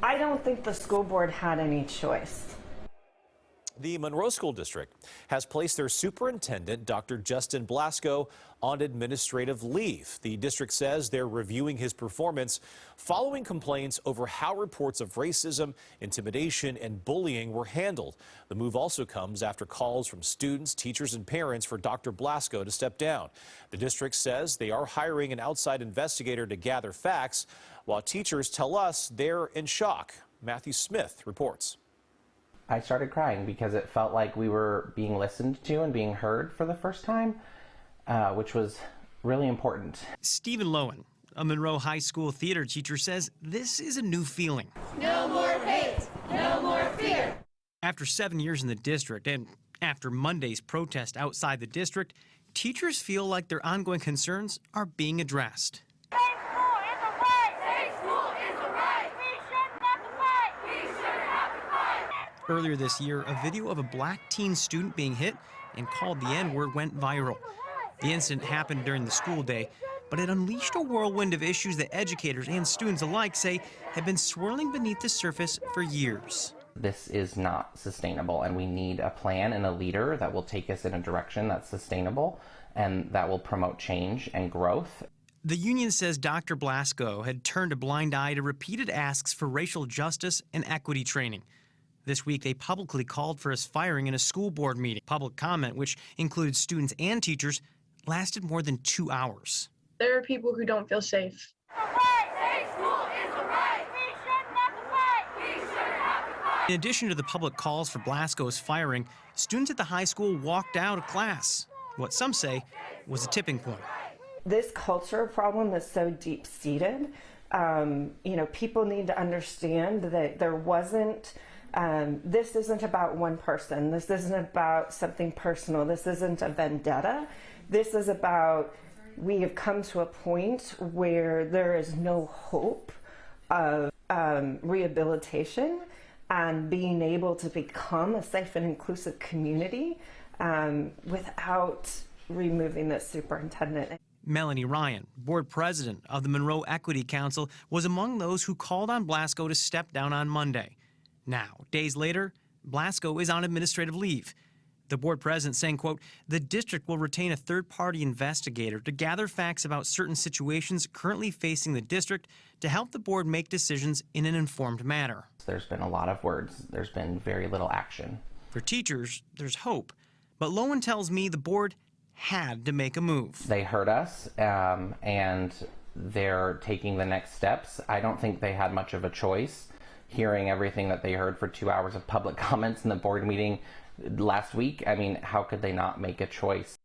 I don't think the school board had any choice. The Monroe School District has placed their superintendent, Dr. Justin Blasco, on administrative leave. The district says they're reviewing his performance following complaints over how reports of racism, intimidation, and bullying were handled. The move also comes after calls from students, teachers, and parents for Dr. Blasco to step down. The district says they are hiring an outside investigator to gather facts, while teachers tell us they're in shock. Matthew Smith reports. I started crying because it felt like we were being listened to and being heard for the first time, which was really important. Stephen Lowen, a Monroe High School theater teacher, says this is a new feeling. No more hate, no more fear. After 7 years in the district and after Monday's protest outside the district, teachers feel like their ongoing concerns are being addressed. Earlier this year, a video of a black teen student being hit and called the N-word went viral. The incident happened during the school day, but it unleashed a whirlwind of issues that educators and students alike say have been swirling beneath the surface for years. This is not sustainable, and we need a plan and a leader that will take us in a direction that's sustainable and that will promote change and growth. The union says Dr. Blasco had turned a blind eye to repeated asks for racial justice and equity training. This week, they publicly called for his firing in a school board meeting. Public comment, which included students and teachers, lasted more than 2 hours. There are people who don't feel safe. In addition to the public calls for Blasco's firing, students at the high school walked out of class. What some say was a tipping point. This culture problem is so deep-seated. People need to understand that there wasn't this isn't about one person. This isn't about something personal. This isn't a vendetta. This is about we have come to a point where there is no hope of rehabilitation and being able to become a safe and inclusive community without removing the superintendent. Melanie Ryan, board president of the Monroe Equity Council, was among those who called on Blasco to step down on Monday. Now, days later, Blasco is on administrative leave. The board president saying, quote, the district will retain a third-party investigator to gather facts about certain situations currently facing the district to help the board make decisions in an informed manner. There's been a lot of words. There's been very little action. For teachers, there's hope. But Lowen tells me the board had to make a move. They heard us, and they're taking the next steps. I don't think they had much of a choice. Hearing everything that they heard for 2 hours of public comments in the board meeting last week, I mean, how could they not make a choice?